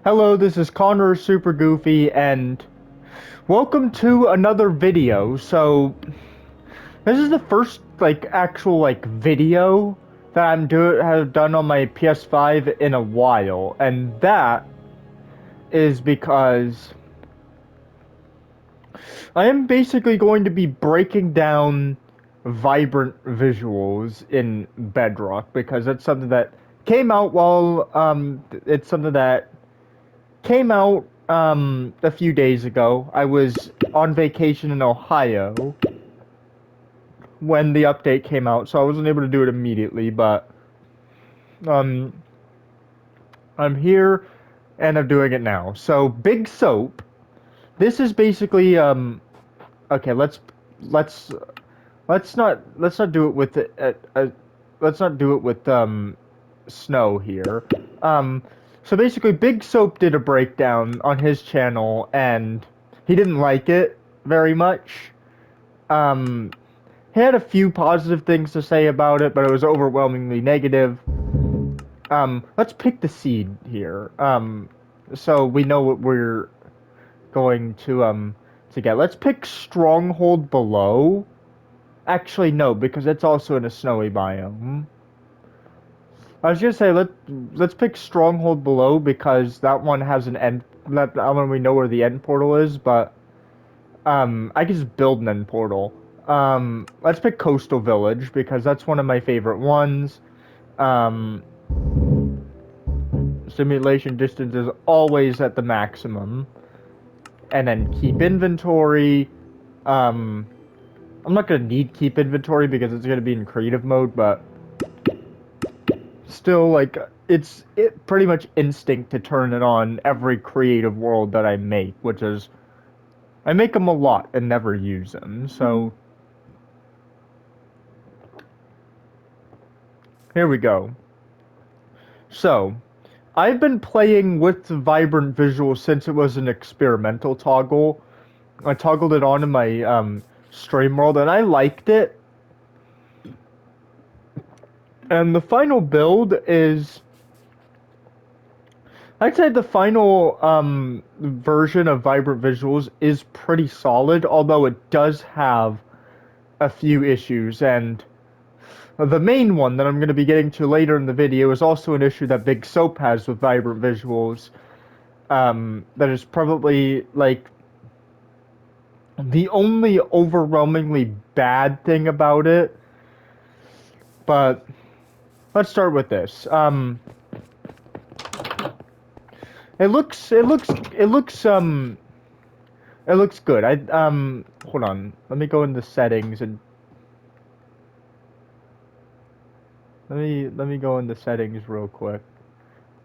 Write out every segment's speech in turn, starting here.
Hello, this is Connor Super Goofy, and welcome to another video. So, this is the first actual video that have done on my PS5 in a while, and that is because I am basically going to be breaking down vibrant visuals in Bedrock because it's something that came out while it's something that came out a few days ago. I was on vacation in Ohio when the update came out, so I wasn't able to do it immediately, but um I'm here and I'm doing it now. So Big Soap, this is basically okay, let's let's not do it with let's not do it with Snow here. Um so basically Big Soap did a breakdown on his channel and he didn't like it very much. Um he had a few positive things to say about it, but it was overwhelmingly negative. Let's pick the seed here. So we know what we're going to get. Let's pick Stronghold Below. Actually, no, because it's also in a snowy biome. I was gonna say let's pick Stronghold Below because that one has an end. That one we know where the end portal is, but I can just build an end portal. Let's pick Coastal Village because that's one of my favorite ones. Um, Simulation distance is always at the maximum, and then keep inventory. Um, I'm not gonna need keep inventory because it's gonna be in creative mode, but still, like it pretty much instinct to turn it on every creative world that I make, which is I make them a lot and never use them. So here we go. So I've been playing with vibrant visuals since it was an experimental toggle. I toggled it on in my stream world and I liked it. And the final build is I'd say the final version of Vibrant Visuals is pretty solid, although it does have a few issues, and the main one that I'm going to be getting to later in the video is also an issue that Big Soap has with Vibrant Visuals. That is probably like the only overwhelmingly bad thing about it. But let's start with this. It looks good. Hold on. Let me go into settings and let me go into settings real quick.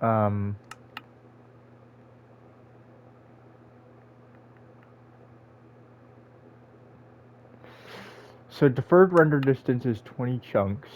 Um, so deferred render distance is 20 chunks.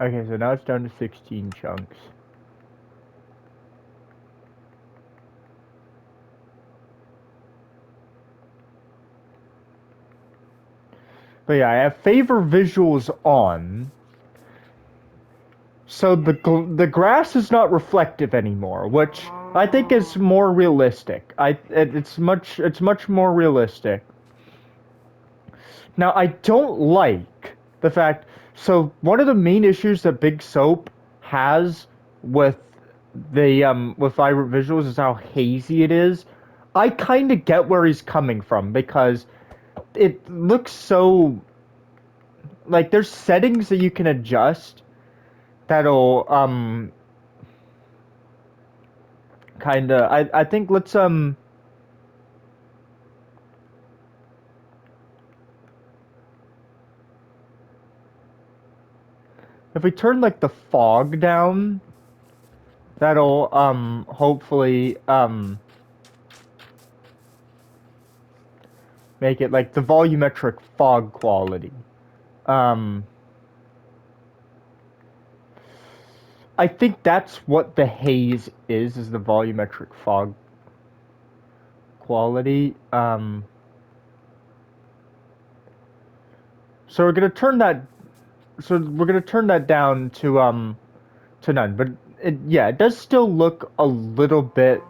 Okay, so now it's down to 16 chunks. But yeah, I have favor visuals on. So the grass is not reflective anymore, which I think is more realistic. It's much more realistic. Now I don't like the fact. So one of the main issues that Big Soap has with the with vibrant visuals is how hazy it is. I kind of get where he's coming from because it looks so like there's settings that you can adjust that'll kind of I think let's if we turn like the fog down, that'll hopefully make it like the volumetric fog quality. Um I think that's what the haze is the volumetric fog. quality. So we're gonna turn that. So we're gonna turn that down to none. But yeah, it does still look a little bit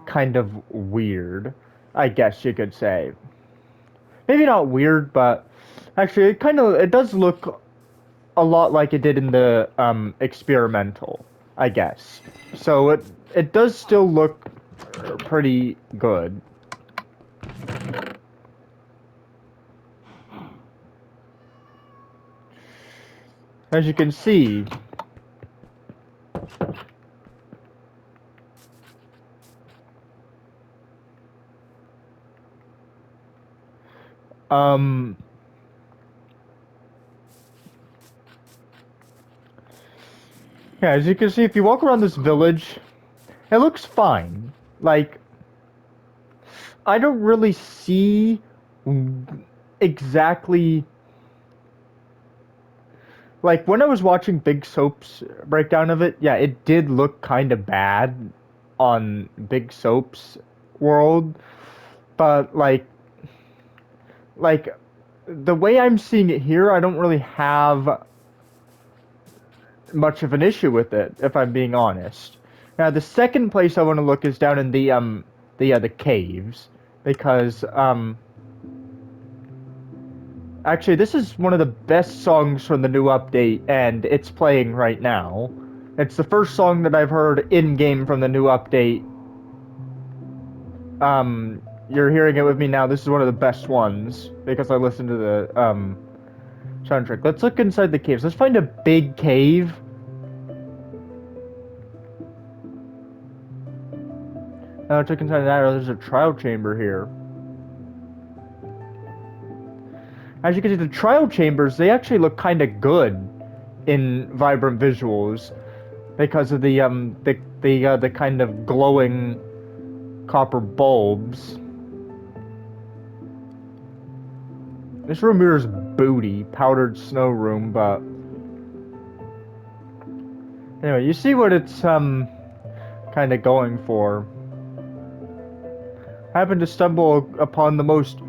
kind of weird, I guess you could say. Maybe not weird, but actually it does look a lot like it did in the experimental, I guess. So it does still look pretty good. As you can see, um, yeah, as you can see, if you walk around this village, it looks fine. Like, I don't really see exactly. Like, when I was watching Big Soap's breakdown of it, yeah, it did look kind of bad on Big Soap's world. But, like, the way I'm seeing it here, I don't really have much of an issue with it, if I'm being honest. Now, the second place I want to look is down in the caves, because actually this is one of the best songs from the new update, and it's playing right now. It's the first song that I've heard in game from the new update. You're hearing it with me now. This is one of the best ones because I listened to the soundtrack. Let's look inside the caves. Let's find a big cave. Let's look inside that. There's a trial chamber here. As you can see, the trial chambers, they actually look kind of good in vibrant visuals because of the kind of glowing copper bulbs. This room here is booty, powdered snow room, but anyway, you see what it's kind of going for. I happened to stumble upon the most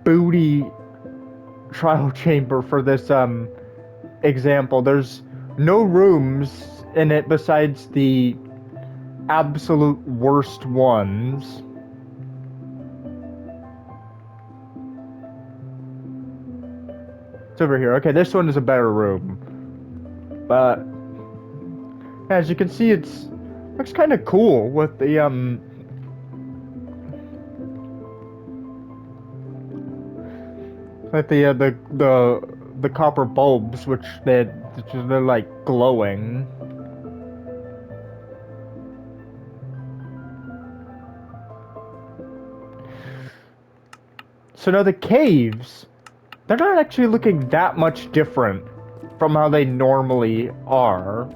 booty trial chamber for this example. There's no rooms in it besides the absolute worst ones. It's over here. Okay, this one is a better room. But as you can see, it's looks kind of cool with the the copper bulbs, which they're like glowing. So now the caves, they're not actually looking that much different from how they normally are.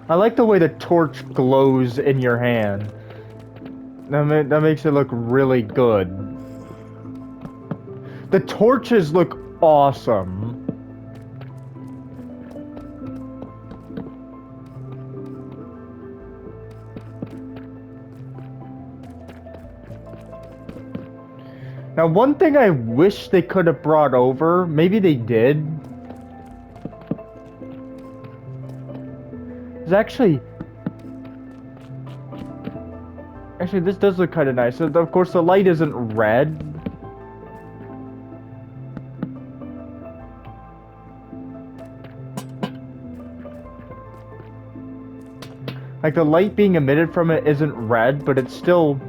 I like the way the torch glows in your hand. That makes it look really good. The torches look awesome. Now, one thing I wish they could have brought over, maybe they did, is actually, this does look kind of nice. So, of course, the light isn't red. Like, the light being emitted from it isn't red, but it still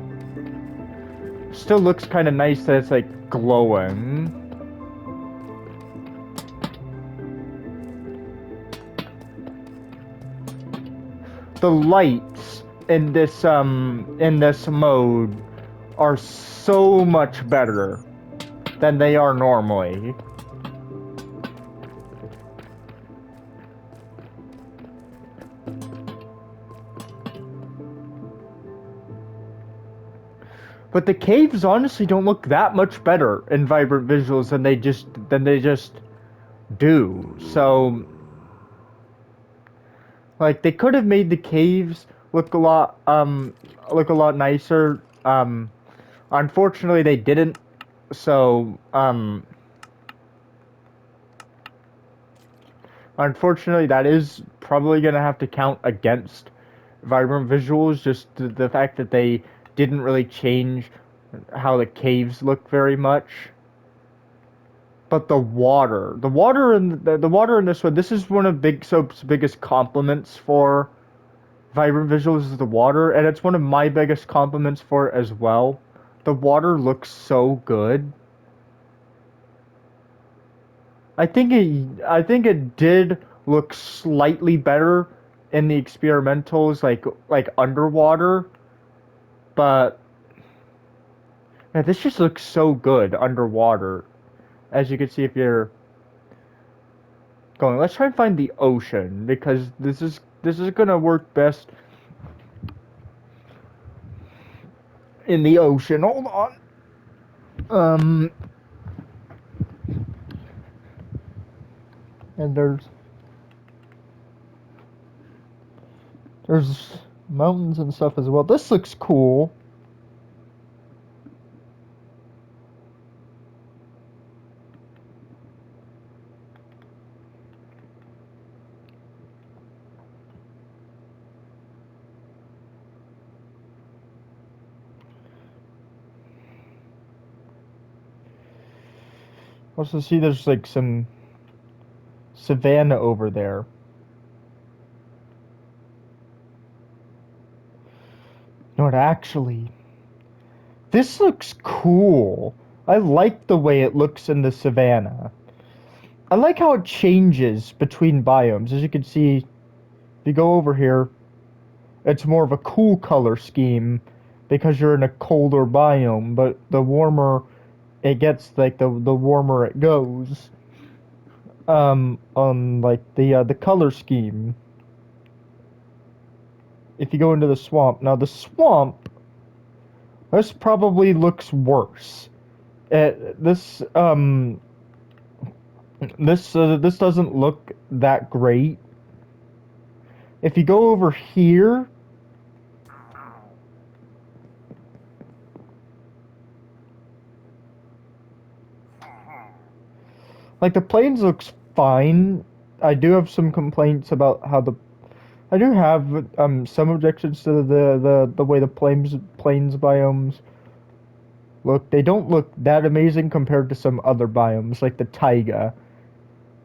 looks kind of nice that it's, like, glowing. The lights in this mode are so much better than they are normally. But the caves honestly don't look that much better in vibrant visuals than they just do. So Like they could have made the caves look a lot nicer. Unfortunately they didn't. So unfortunately that is probably gonna have to count against vibrant visuals. Just the fact that they didn't really change how the caves look very much. But the water in this one, this is one of Big Soap's biggest compliments for vibrant visuals is the water, and it's one of my biggest compliments for it as well. The water looks so good. I think it did look slightly better in the experimentals, like underwater, but man, this just looks so good underwater. As you can see if you're going, let's try and find the ocean because this is gonna work best in the ocean. Hold on. Um, and there's mountains and stuff as well. This looks cool. Also see there's like some savanna over there. No, it actually, this looks cool. I like the way it looks in the savanna. I like how it changes between biomes. As you can see, if you go over here, it's more of a cool color scheme because you're in a colder biome, but the warmer it gets, like the warmer it goes. On like the color scheme. If you go into the swamp, now the swamp, this probably looks worse. This this doesn't look that great. If you go over here, like the plains looks fine. I do have some complaints about how the I do have some objections to the way the plains biomes look. They don't look that amazing compared to some other biomes like the taiga.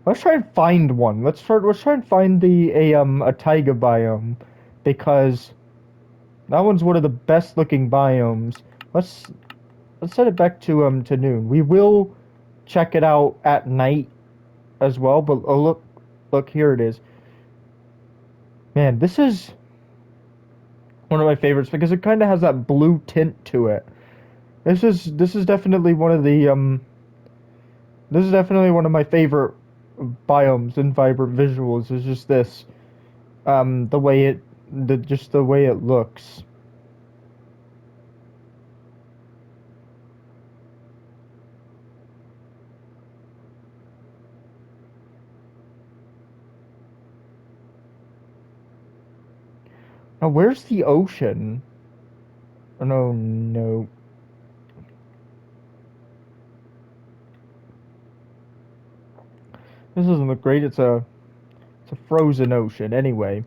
Let's try and find one. Let's try and find a taiga biome because that one's one of the best looking biomes. Let's set it back to noon. We will check it out at night as well, but oh look here it is. Man, this is one of my favorites because it kind of has that blue tint to it. This is definitely one of the this is definitely one of my favorite biomes and vibrant visuals. Is just this the way it just the way it looks. Now where's the ocean? Oh no, no. This doesn't look great. It's a frozen ocean anyway.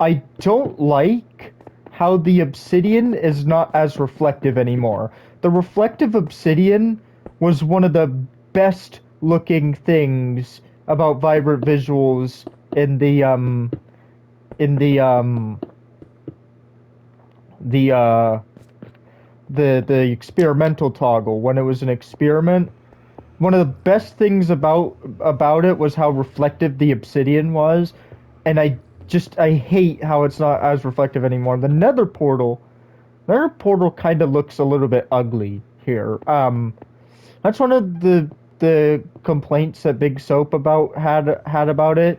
I don't like how the obsidian is not as reflective anymore. The reflective obsidian was one of the best looking things about vibrant visuals in in the the uh the experimental toggle when it was an experiment. One of the best things about it was how reflective the obsidian was, and I hate how it's not as reflective anymore. The Nether portal kind of looks a little bit ugly here. That's one of the complaints that Big Soap had about it.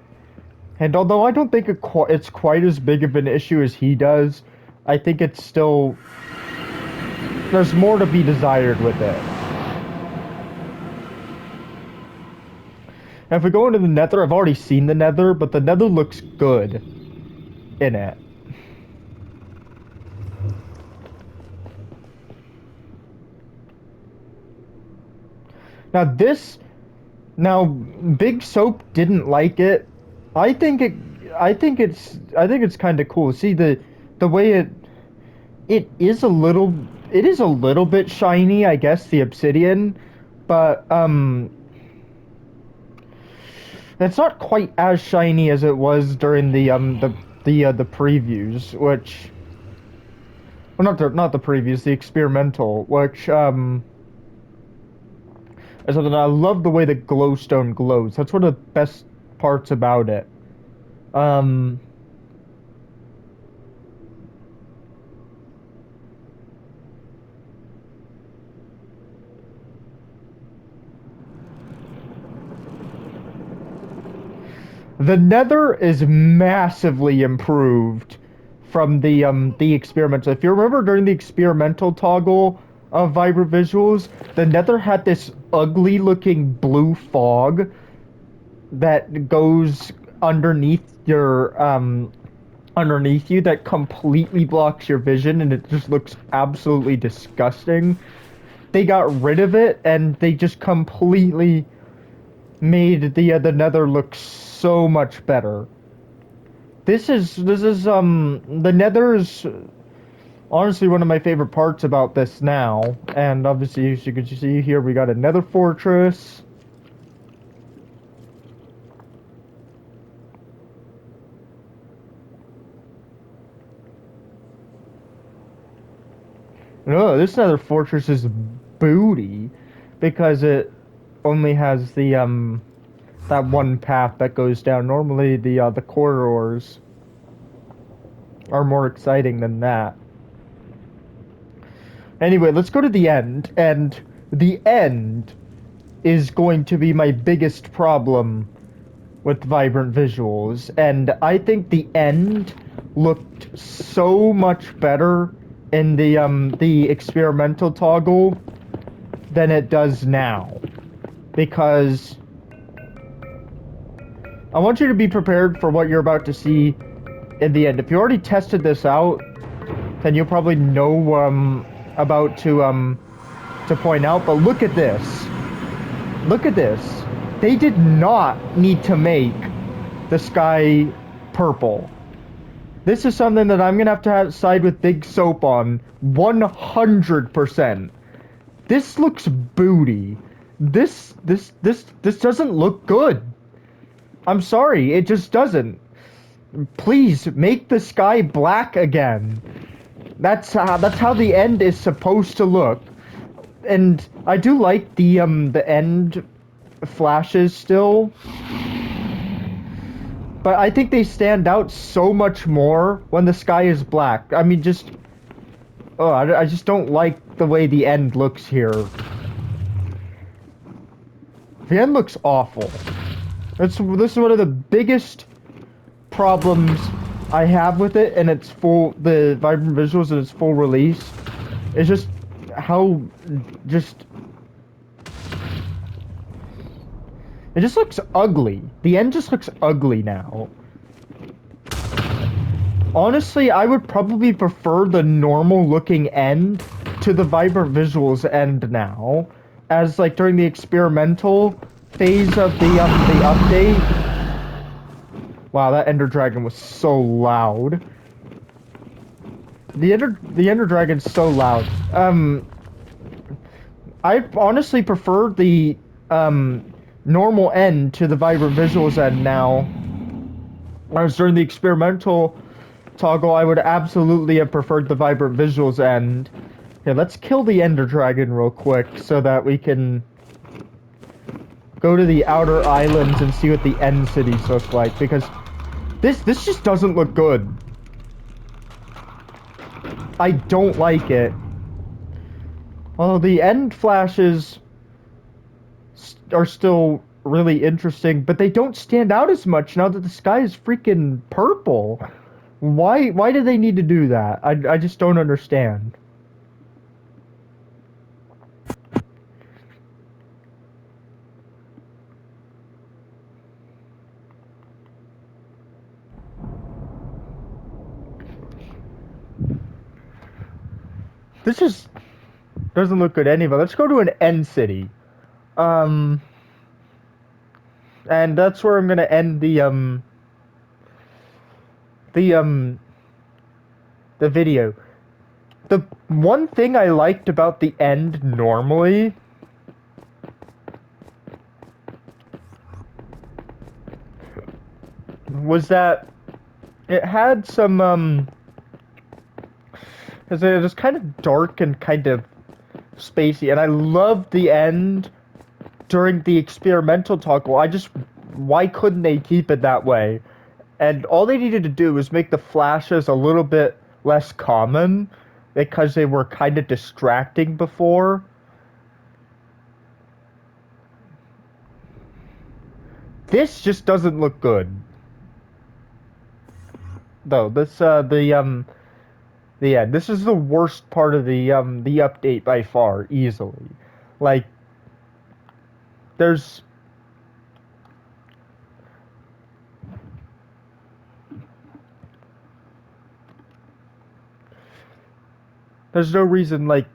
And although I don't think it's quite as big of an issue as he does, I think it's still... There's more to be desired with it. And if we go into the Nether, I've already seen the Nether, but the Nether looks good in it. Now this... Now, Big Soap didn't like it. I think it... I think it's kind of cool. See, the way it is a little... It is a little bit shiny, I guess, the obsidian. But, it's not quite as shiny as it was during the previews, which... Well, not the previews, the experimental, which, is something I love the way the glowstone glows. That's one of the best parts about it. Um... The Nether is massively improved from the experimental. If you remember during the experimental toggle of Vibrant Visuals, the Nether had this ugly looking blue fog that goes underneath your underneath you that completely blocks your vision, and it just looks absolutely disgusting. They got rid of it and they just completely made the Nether look so much better. This is the Nether is honestly one of my favorite parts about this now. And obviously, as you can see here, we got a Nether fortress. No, this Nether fortress is booty because it only has the that one path that goes down. Normally, the corridors are more exciting than that. Anyway, let's go to the end, and the end is going to be my biggest problem with Vibrant Visuals, and I think the end looked so much better in the experimental toggle than it does now, because I want you to be prepared for what you're about to see in the end. If you already tested this out, then you'll probably know about to point out, but look at this. Look at this. They did not need to make the sky purple. This is something that I'm gonna have to side with Big Soap on 100%. This looks booty. This doesn't look good. I'm sorry, it just doesn't. Please make the sky black again. That's how the end is supposed to look. And I do like the end flashes still, but I think they stand out so much more when the sky is black. I mean, just I just don't like the way the end looks here. The end looks awful. This is one of the biggest problems I have with it, and its the Vibrant Visuals and its full release. It's just how it just looks ugly. The end just looks ugly now. Honestly, I would probably prefer the normal looking end to the Vibrant Visuals end now, as like during the experimental phase of the update. Wow, that Ender Dragon was so loud. The Ender Dragon's so loud. I honestly prefer the normal end to the Vibrant Visuals end now. Whereas during the experimental toggle, I would absolutely have preferred the Vibrant Visuals end. Okay, let's kill the Ender Dragon real quick so that we can go to the outer islands and see what the end cities look like, because this just doesn't look good. I don't like it. Although the end flashes are still really interesting, but they don't stand out as much now that the sky is freaking purple. Why do they need to do that? I just don't understand. This just doesn't look good anyway. Let's go to an end city. Um, and that's where I'm gonna end the the video. The one thing I liked about the end normally was that it had some it was kind of dark and kind of spacey, and I loved the end during the experimental talk. Well, why couldn't they keep it that way? And all they needed to do was make the flashes a little bit less common because they were kind of distracting before. This just doesn't look good. Though this is the worst part of the update by far, easily. Like there's no reason, like,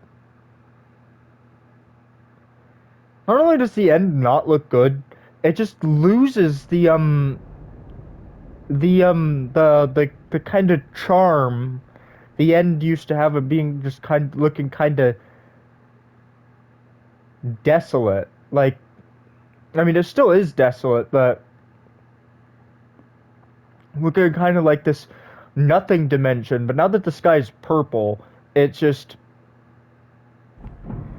not only does the end not look good, it just loses the kind of charm the end used to have of being just kind of looking kind of desolate. Like, I mean, it still is desolate, but looking kind of like this nothing dimension. But now that the sky's purple, it just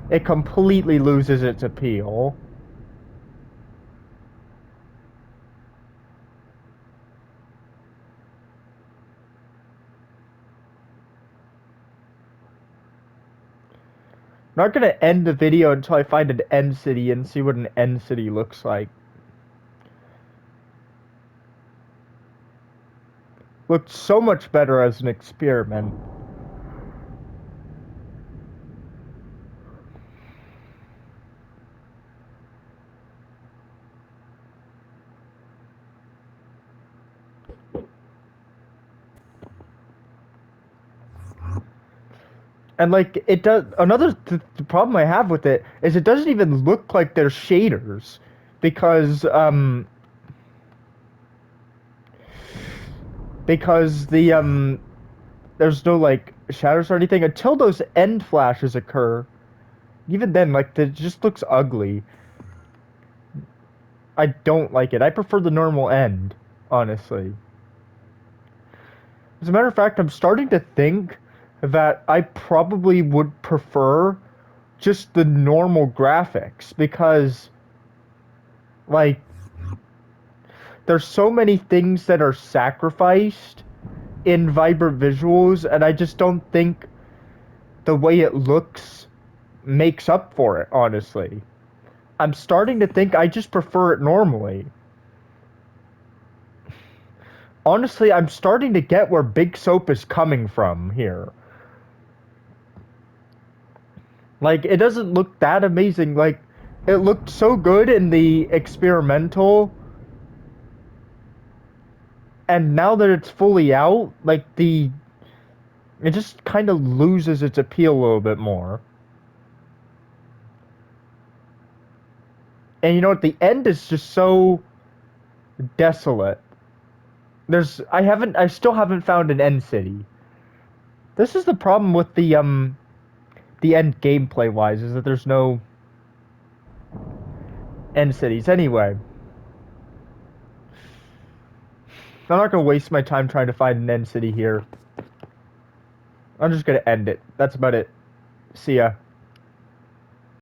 it completely loses its appeal. I'm not gonna end the video until I find an end city and see what an end city looks like. Looked so much better as an experiment. And like it does another the problem I have with it is it doesn't even look like they're shaders because the there's no like shadows or anything until those end flashes occur. Even then, like it just looks ugly. I don't like it. I prefer the normal end, honestly. As a matter of fact, I'm starting to think that I probably would prefer just the normal graphics because, like, there's so many things that are sacrificed in vibrant visuals, and I just don't think the way it looks makes up for it, honestly. I'm starting to think I just prefer it normally. Honestly, I'm starting to get where Big Soap is coming from here. Like, it doesn't look that amazing. Like, it looked so good in the experimental, and now that it's fully out, like, it just kind of loses its appeal a little bit more. And you know what? The end is just so desolate. I still haven't found an end city. This is the problem with the end gameplay wise, is that there's no end cities. Anyway, I'm not gonna waste my time trying to find an end city here. I'm just gonna end it. That's about it. See ya.